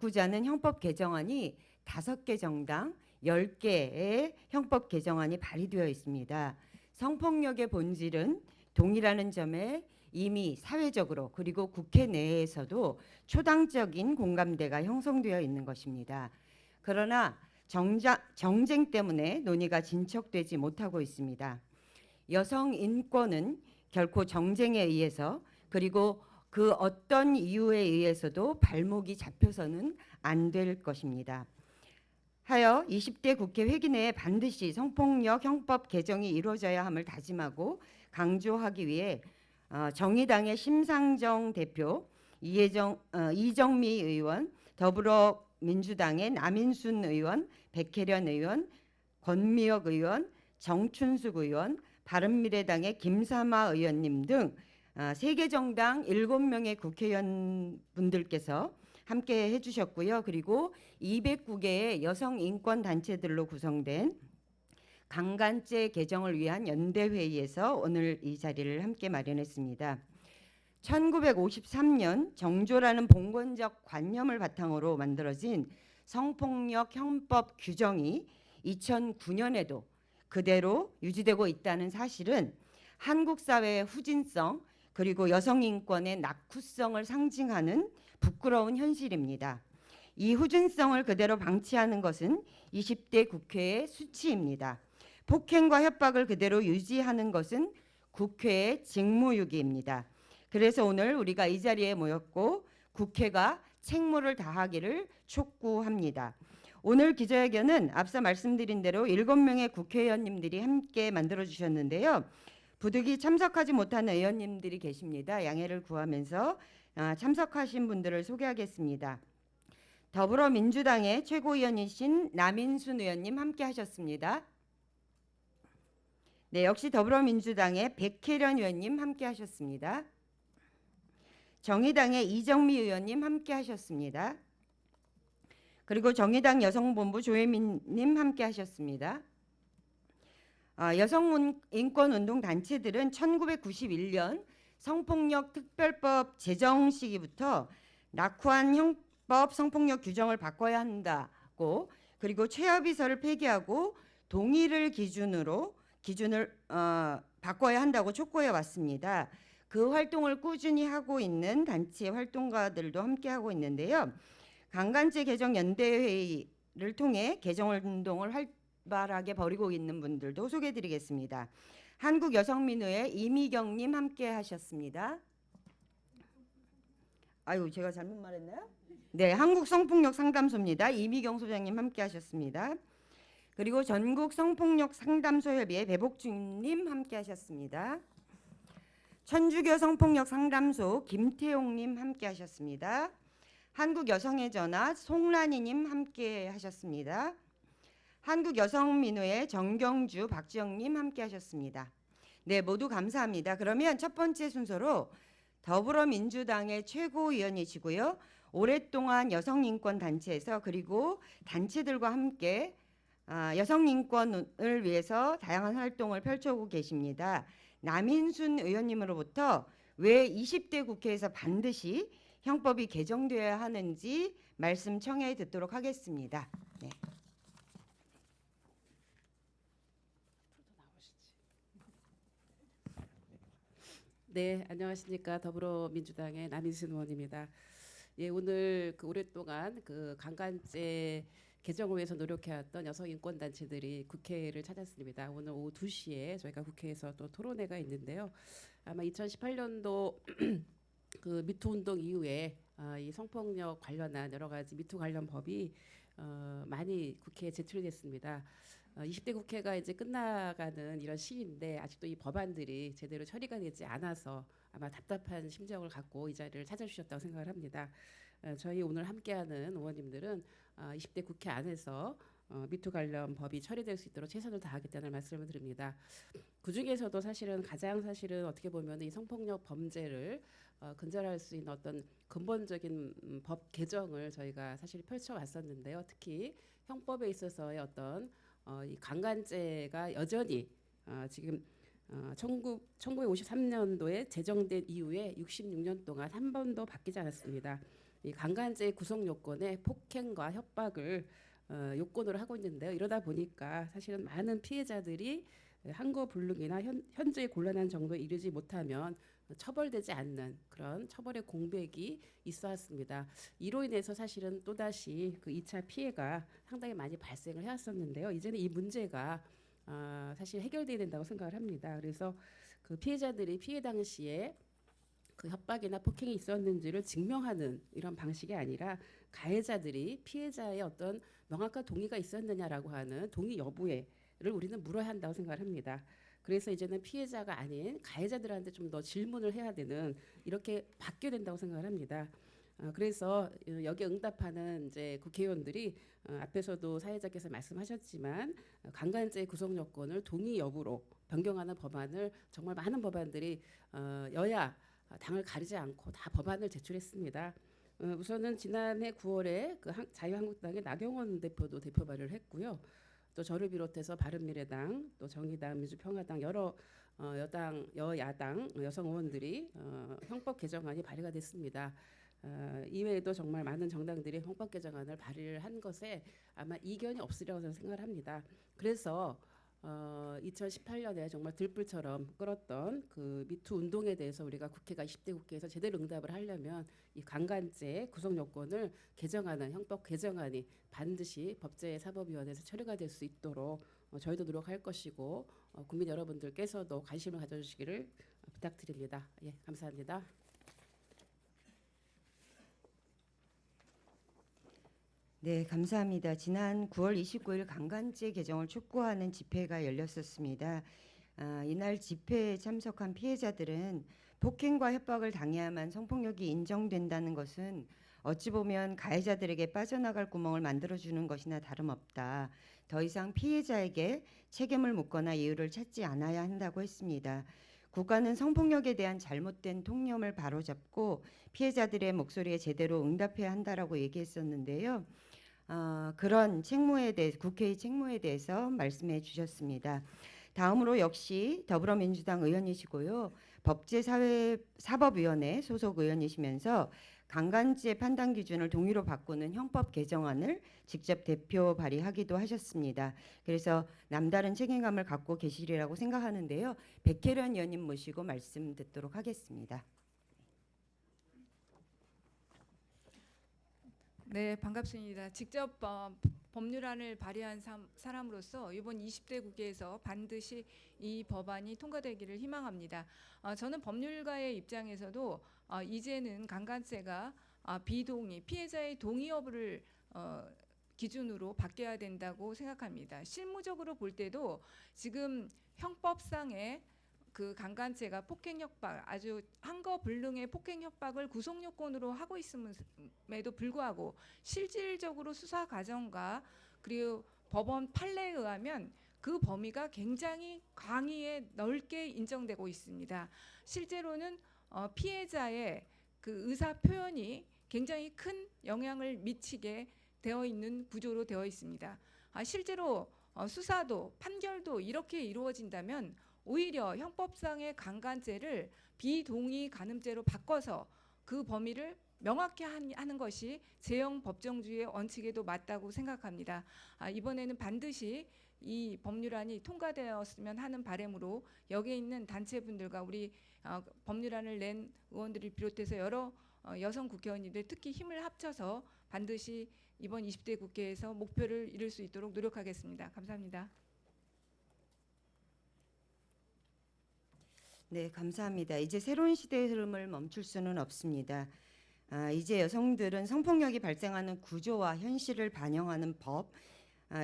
바꾸지 않은 형법 개정안이 5개 정당 10개의 형법 개정안이 발의되어 있습니다. 성폭력의 본질은 동일하는 점에 이미 사회적으로 그리고 국회 내에서도 초당적인 공감대가 형성되어 있는 것입니다. 그러나 정쟁 때문에 논의가 진척되지 못하고 있습니다. 여성 인권은 결코 정쟁에 의해서 그리고 그 어떤 이유에 의해서도 발목이 잡혀서는 안 될 것입니다. 하여 20대 국회 회기 내에 반드시 성폭력 형법 개정이 이루어져야 함을 다짐하고 강조하기 위해 정의당의 심상정 대표, 이정미 의원, 더불어민주당의 남인순 의원, 백혜련 의원, 권미혁 의원, 정춘숙 의원, 바른미래당의 김삼아 의원님 등 세개 정당 7명의 국회의원 분들께서 함께 해주셨고요. 그리고 209개의 여성 인권 단체들로 구성된 강간죄 개정을 위한 연대회의에서 오늘 이 자리를 함께 마련했습니다. 1953년 정조라는 봉건적 관념을 바탕으로 만들어진 성폭력 형법 규정이 2009년에도 그대로 유지되고 있다는 사실은 한국 사회의 후진성 그리고 여성 인권의 낙후성을 상징하는 부끄러운 현실입니다. 이 후진성을 그대로 방치하는 것은 20대 국회의 수치입니다. 폭행과 협박을 그대로 유지하는 것은 국회의 직무유기입니다. 그래서 오늘 우리가 이 자리에 모였고 국회가 책무를 다하기를 촉구합니다. 오늘 기자회견은 앞서 말씀드린 대로 7명의 국회의원님들이 함께 만들어주셨는데요. 부득이 참석하지 못하는 의원님들이 계십니다. 양해를 구하면서 참석하신 분들을 소개하겠습니다. 더불어민주당의 최고위원이신 남인순 의원님 함께 하셨습니다. 네, 역시 더불어민주당의 백혜련 의원님 함께 하셨습니다. 정의당의 이정미 의원님 함께 하셨습니다. 그리고 정의당 여성본부 조혜민님 함께 하셨습니다. 여성인권운동 단체들은 1991년 성폭력 특별법 제정 시기부터 낙후한 형법 성폭력 규정을 바꿔야 한다고 그리고 최하비서를 폐기하고 동의를 기준을 바꿔야 한다고 촉구해 왔습니다. 그 활동을 꾸준히 하고 있는 단체 활동가들도 함께 하고 있는데요. 강간죄 개정 연대회의를 통해 개정운동을 활발하게 벌이고 있는 분들도 소개해드리겠습니다. 한국여성민우의 이미경님 함께 하셨습니다. 아유, 제가 잘못 말했나요? 네, 한국성폭력상담소입니다. 이미경 소장님 함께 하셨습니다. 그리고 전국성폭력상담소협의회 배복준님 함께 하셨습니다. 천주교 성폭력상담소 김태용님 함께 하셨습니다. 한국여성의 전화 송란이님 함께 하셨습니다. 한국여성민우의 정경주 박지영님 함께 하셨습니다. 네, 모두 감사합니다. 그러면 첫 번째 순서로 더불어민주당의 최고위원이시고요. 오랫동안 여성인권단체에서 그리고 단체들과 함께 여성인권을 위해서 다양한 활동을 펼쳐오고 계십니다. 남인순 의원님으로부터 왜 20대 국회에서 반드시 형법이 개정되어야 하는지 말씀 청해 듣도록 하겠습니다. 네. 네, 안녕하십니까. 더불어민주당의 남인순 의원입니다. 예, 오늘 오랫동안 강간죄 개정을 위해서 노력해왔던 여성인권단체들이 국회를 찾았습니다. 오늘 오후 2시에 저희가 국회에서 또 토론회가 있는데요. 아마 2018년도 미투 운동 이후에 이 성폭력 관련한 여러 가지 미투 관련 법이 많이 국회에 제출이 됐습니다. 20대 국회가 이제 끝나가는 이런 시기인데 아직도 이 법안들이 제대로 처리가 되지 않아서 아마 답답한 심정을 갖고 이 자리를 찾아주셨다고 생각을 합니다. 저희 오늘 함께하는 의원님들은 20대 국회 안에서 미투 관련 법이 처리될 수 있도록 최선을 다하겠다는 말씀을 드립니다. 그 중에서도 사실은 어떻게 보면 이 성폭력 범죄를 근절할 수 있는 어떤 근본적인 법 개정을 저희가 사실 펼쳐왔었는데요. 특히 형법에 있어서의 어떤 이 강간죄가 여전히 지금 1953년도에 제정된 이후에 66년 동안 한 번도 바뀌지 않았습니다. 이 강간죄 구성 요건에 폭행과 협박을 요건으로 하고 있는데요. 이러다 보니까 사실은 많은 피해자들이 항거불능이나 현재의 곤란한 정도에 이르지 못하면 처벌되지 않는 그런 처벌의 공백이 있어 왔습니다. 이로 인해서 사실은 또다시 그 2차 피해가 상당히 많이 발생을 해왔었는데요. 이제는 이 문제가 사실 해결돼야 된다고 생각을 합니다. 그래서 그 피해자들이 피해 당시에 그 협박이나 폭행이 있었는지를 증명하는 이런 방식이 아니라 가해자들이 피해자의 어떤 명확한 동의가 있었느냐라고 하는 동의 여부를 우리는 물어야 한다고 생각을 합니다. 그래서 이제는 피해자가 아닌 가해자들한테 좀 더 질문을 해야 되는 이렇게 바뀌어야 된다고 생각을 합니다. 그래서 여기에 응답하는 이제 국회의원들이 앞에서도 사회자께서 말씀하셨지만 강간죄 구성 요건을 동의 여부로 변경하는 법안을 정말 많은 법안들이 여야 당을 가리지 않고 다 법안을 제출했습니다. 우선은 지난해 9월에 그 자유한국당의 나경원 대표도 대표 발의를 했고요. 또 저를 비롯해서 바른미래당, 또 정의당, 민주평화당 여러 여당, 여야당 여성 의원들이 형법 개정안이 발의가 됐습니다. 이외에도 정말 많은 정당들이 형법 개정안을 발의를 한 것에 아마 이견이 없으리라고 저는 생각을 합니다. 그래서 2018년에 정말 들불처럼 끌었던 그 미투 운동에 대해서 우리가 국회가 20대 국회에서 제대로 응답을 하려면 이 강간죄 구성 요건을 개정하는 형법 개정안이 반드시 법제사법위원회에서 처리가 될 수 있도록 저희도 노력할 것이고 국민 여러분들께서도 관심을 가져주시기를 부탁드립니다. 예, 감사합니다. 네, 감사합니다. 지난 9월 29일 강간죄 개정을 촉구하는 집회가 열렸었습니다. 이날 집회에 참석한 피해자들은 폭행과 협박을 당해야만 성폭력이 인정된다는 것은 어찌 보면 가해자들에게 빠져나갈 구멍을 만들어주는 것이나 다름없다. 더 이상 피해자에게 책임을 묻거나 이유를 찾지 않아야 한다고 했습니다. 국가는 성폭력에 대한 잘못된 통념을 바로잡고 피해자들의 목소리에 제대로 응답해야 한다라고 얘기했었는데요. 그런 책무에 대해 국회의 책무에 대해서 말씀해 주셨습니다. 다음으로 역시 더불어민주당 의원이시고요. 법제사법위원회 소속 의원이시면서 강간죄 판단 기준을 동의로 바꾸는 형법 개정안을 직접 대표 발의하기도 하셨습니다. 그래서 남다른 책임감을 갖고 계시리라고 생각하는데요. 백혜련 의원님 모시고 말씀 듣도록 하겠습니다. 네, 반갑습니다. 직접 법률안을 발의한 사람으로서 이번 20대 국회에서 반드시 이 법안이 통과되기를 희망합니다. 저는 법률가의 입장에서도 이제는 강간죄가 비동의, 피해자의 동의 여부를 기준으로 바뀌어야 된다고 생각합니다. 실무적으로 볼 때도 지금 형법상의 그 강간죄가 폭행 협박, 아주 항거불능의 폭행 협박을 구속 요건으로 하고 있음에도 불구하고 실질적으로 수사 과정과 그리고 법원 판례에 의하면 그 범위가 굉장히 광의에 넓게 인정되고 있습니다. 실제로는 피해자의 그 의사 표현이 굉장히 큰 영향을 미치게 되어 있는 구조로 되어 있습니다. 실제로 수사도 판결도 이렇게 이루어진다면 오히려 형법상의 강간죄를 비동의 간음죄로 바꿔서 그 범위를 명확히 하는 것이 제형 법정주의의 원칙에도 맞다고 생각합니다. 이번에는 반드시 이 법률안이 통과되었으면 하는 바람으로 여기에 있는 단체분들과 우리 법률안을 낸 의원들을 비롯해서 여러 여성 국회의원님들 특히 힘을 합쳐서 반드시 이번 20대 국회에서 목표를 이룰 수 있도록 노력하겠습니다. 감사합니다. 네, 감사합니다. 이제 새로운 시대의 흐름을 멈출 수는 없습니다. 이제 여성들은 성폭력이 발생하는 구조와 현실을 반영하는 법,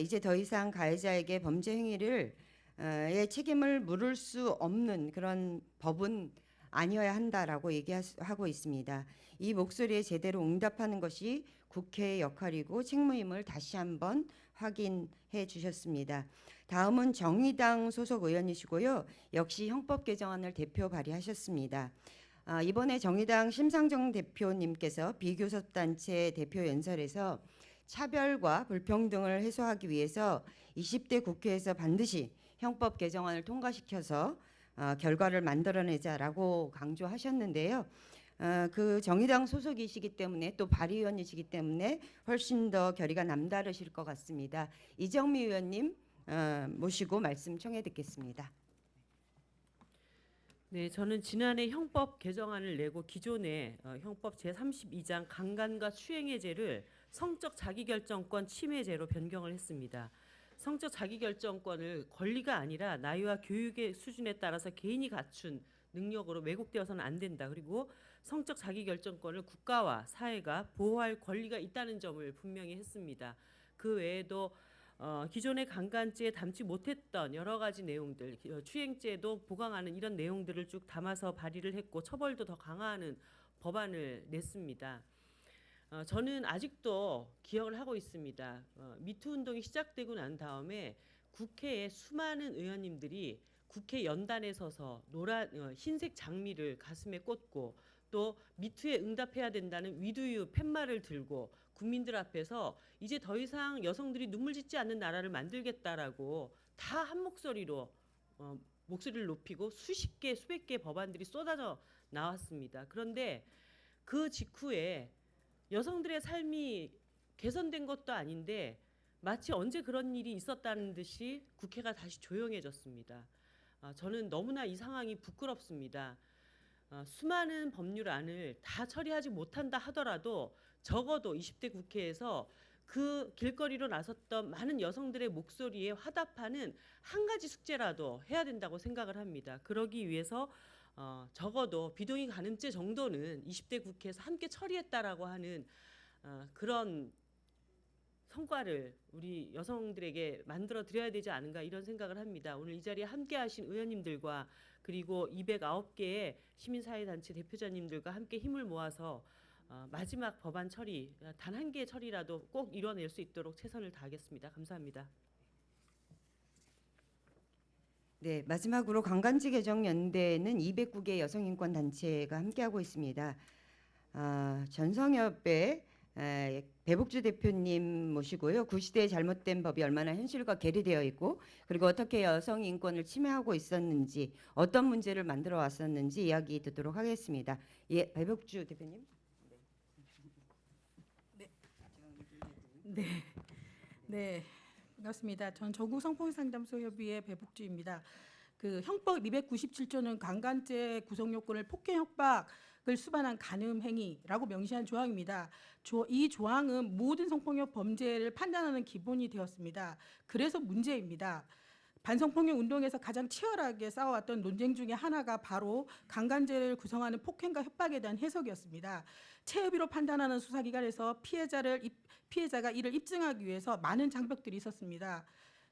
이제 더 이상 가해자에게 범죄 행위를 의 책임을 물을 수 없는 그런 법은 아니어야 한다라고 얘기하고 있습니다. 이 목소리에 제대로 응답하는 것이 국회의 역할이고 책무임을 다시 한번 확인해 주셨습니다. 다음은 정의당 소속 의원이시고요. 역시 형법 개정안을 대표 발의하셨습니다. 이번에 정의당 심상정 대표님께서 비교섭단체 대표 연설에서 차별과 불평등을 해소하기 위해서 20대 국회에서 반드시 형법 개정안을 통과시켜서 결과를 만들어내자라고 강조하셨는데요. 그 정의당 소속이시기 때문에 또 발의원이시기 때문에 훨씬 더 결의가 남다르실 것 같습니다. 이정미 의원님 모시고 말씀 청해 듣겠습니다. 네, 저는 지난해 형법 개정안을 내고 기존의 형법 제32장 강간과 추행해죄를 성적 자기결정권 침해죄로 변경을 했습니다. 성적 자기결정권을 권리가 아니라 나이와 교육의 수준에 따라서 개인이 갖춘 능력으로 왜곡되어서는 안 된다. 그리고 성적 자기결정권을 국가와 사회가 보호할 권리가 있다는 점을 분명히 했습니다. 그 외에도 기존의 강간죄에 담지 못했던 여러 가지 내용들, 추행죄도 보강하는 이런 내용들을 쭉 담아서 발의를 했고 처벌도 더 강화하는 법안을 냈습니다. 저는 아직도 기억을 하고 있습니다. 미투 운동이 시작되고 난 다음에 국회에 수많은 의원님들이 국회 연단에 서서 흰색 장미를 가슴에 꽂고 또 미투에 응답해야 된다는 위두유 팻말을 들고 국민들 앞에서 이제 더 이상 여성들이 눈물 짓지 않는 나라를 만들겠다라고 다 한 목소리로 목소리를 높이고 수십 개 수백 개 법안들이 쏟아져 나왔습니다. 그런데 그 직후에 여성들의 삶이 개선된 것도 아닌데 마치 언제 그런 일이 있었다는 듯이 국회가 다시 조용해졌습니다. 저는 너무나 이 상황이 부끄럽습니다. 수많은 법률안을 다 처리하지 못한다 하더라도 적어도 20대 국회에서 그 길거리로 나섰던 많은 여성들의 목소리에 화답하는 한 가지 숙제라도 해야 된다고 생각을 합니다. 그러기 위해서 적어도 비동의 가늠죄 정도는 20대 국회에서 함께 처리했다라고 하는 그런 성과를 우리 여성들에게 만들어 드려야 되지 않은가 이런 생각을 합니다. 오늘 이 자리에 함께 하신 의원님들과 그리고 209개의 시민사회단체 대표자님들과 함께 힘을 모아서 마지막 법안 처리, 단 한 개의 처리라도 꼭 이뤄낼 수 있도록 최선을 다하겠습니다. 감사합니다. 네, 마지막으로 강간지 개정 연대는 209개 여성인권 단체가 함께하고 있습니다. 전성협의 배복주 대표님 모시고요. 구시대의 잘못된 법이 얼마나 현실과 괴리되어 있고 그리고 어떻게 여성 인권을 침해하고 있었는지 어떤 문제를 만들어 왔었는지 이야기 듣도록 하겠습니다. 예, 배복주 대표님. 네, 반갑습니다. 전 전국 성폭력상담소 협의회 배복주입니다. 그 형법 297조는 강간죄 구성 요건을 폭행 협박을 수반한 간음 행위라고 명시한 조항입니다. 이 조항은 모든 성폭력 범죄를 판단하는 기본이 되었습니다. 그래서 문제입니다. 반성폭력 운동에서 가장 치열하게 싸워왔던 논쟁 중에 하나가 바로 강간죄를 구성하는 폭행과 협박에 대한 해석이었습니다. 체협의로 판단하는 수사기관에서 피해자가 이를 입증하기 위해서 많은 장벽들이 있었습니다.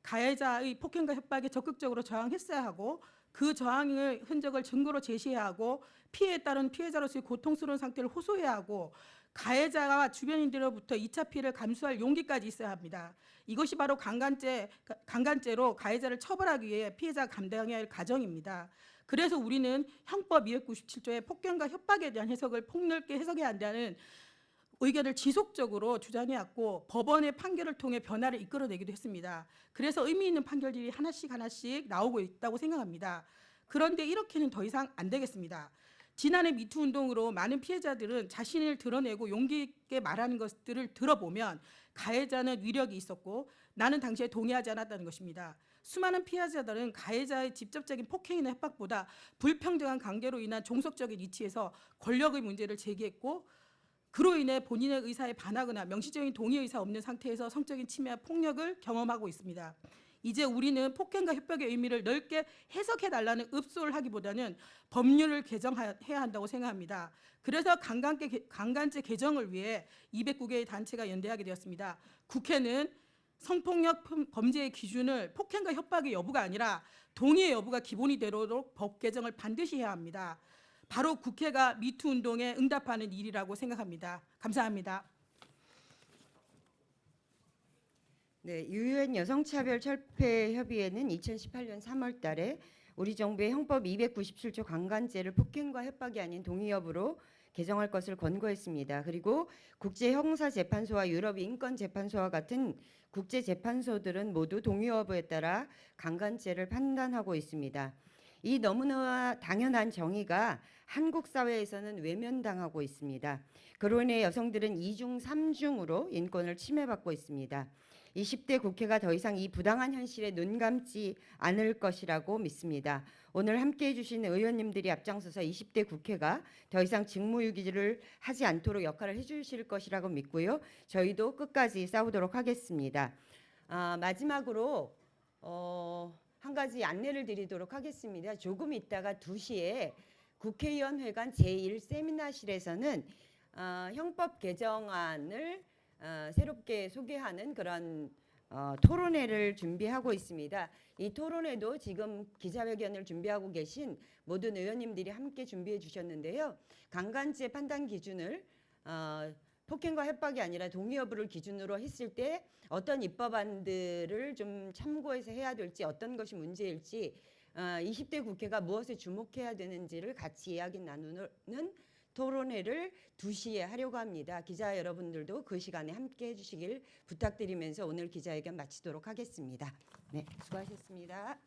가해자의 폭행과 협박에 적극적으로 저항했어야 하고 그 저항의 흔적을 증거로 제시해야 하고 피해에 따른 피해자로서의 고통스러운 상태를 호소해야 하고 가해자와 주변인들로부터 2차 피해를 감수할 용기까지 있어야 합니다. 이것이 바로 강간죄로 가해자를 처벌하기 위해 피해자가 감당해야 할 과정입니다. 그래서 우리는 형법 297조의 폭행과 협박에 대한 해석을 폭넓게 해석해야 한다는 의견을 지속적으로 주장해왔고 법원의 판결을 통해 변화를 이끌어내기도 했습니다. 그래서 의미 있는 판결들이 하나씩 나오고 있다고 생각합니다. 그런데 이렇게는 더 이상 안 되겠습니다. 지난해 미투 운동으로 많은 피해자들은 자신을 드러내고 용기 있게 말하는 것들을 들어보면 가해자는 위력이 있었고 나는 당시에 동의하지 않았다는 것입니다. 수많은 피해자들은 가해자의 직접적인 폭행이나 협박보다 불평등한 관계로 인한 종속적인 이치에서 권력의 문제를 제기했고 그로 인해 본인의 의사에 반하거나 명시적인 동의 의사 없는 상태에서 성적인 침해와 폭력을 경험하고 있습니다. 이제 우리는 폭행과 협박의 의미를 넓게 해석해달라는 읍소를 하기보다는 법률을 개정해야 한다고 생각합니다. 그래서 강간죄 개정을 위해 209개의 단체가 연대하게 되었습니다. 국회는 성폭력 범죄의 기준을 폭행과 협박의 여부가 아니라 동의의 여부가 기본이 되도록 법 개정을 반드시 해야 합니다. 바로 국회가 미투 운동에 응답하는 일이라고 생각합니다. 감사합니다. 네, 유엔 여성차별철폐협의회는 2018년 3월 달에 우리 정부의 형법 297조 강간죄를 폭행과 협박이 아닌 동의 여부로 개정할 것을 권고했습니다. 그리고 국제형사재판소와 유럽인권재판소와 같은 국제재판소들은 모두 동의 여부에 따라 강간죄를 판단하고 있습니다. 이 너무나 당연한 정의가 한국 사회에서는 외면당하고 있습니다. 그로 인해 여성들은 2중 3중으로 인권을 침해받고 있습니다. 20대 국회가 더 이상 이 부당한 현실에 눈 감지 않을 것이라고 믿습니다. 오늘 함께해 주신 의원님들이 앞장서서 20대 국회가 더 이상 직무유기를 하지 않도록 역할을 해주실 것이라고 믿고요. 저희도 끝까지 싸우도록 하겠습니다. 마지막으로 한 가지 안내를 드리도록 하겠습니다. 조금 있다가 2시에 국회의원회관 제1세미나실에서는 형법 개정안을 새롭게 소개하는 그런 토론회를 준비하고 있습니다. 이 토론회도 지금 기자회견을 준비하고 계신 모든 의원님들이 함께 준비해 주셨는데요. 강간죄 판단 기준을 폭행과 협박이 아니라 동의 여부를 기준으로 했을 때 어떤 입법안들을 좀 참고해서 해야 될지, 어떤 것이 문제일지, 20대 국회가 무엇에 주목해야 되는지를 같이 이야기 나누는 토론회를 2시에 하려고 합니다. 기자 여러분들도 그 시간에 함께 해주시길 부탁드리면서 오늘 기자회견 마치도록 하겠습니다. 네, 수고하셨습니다.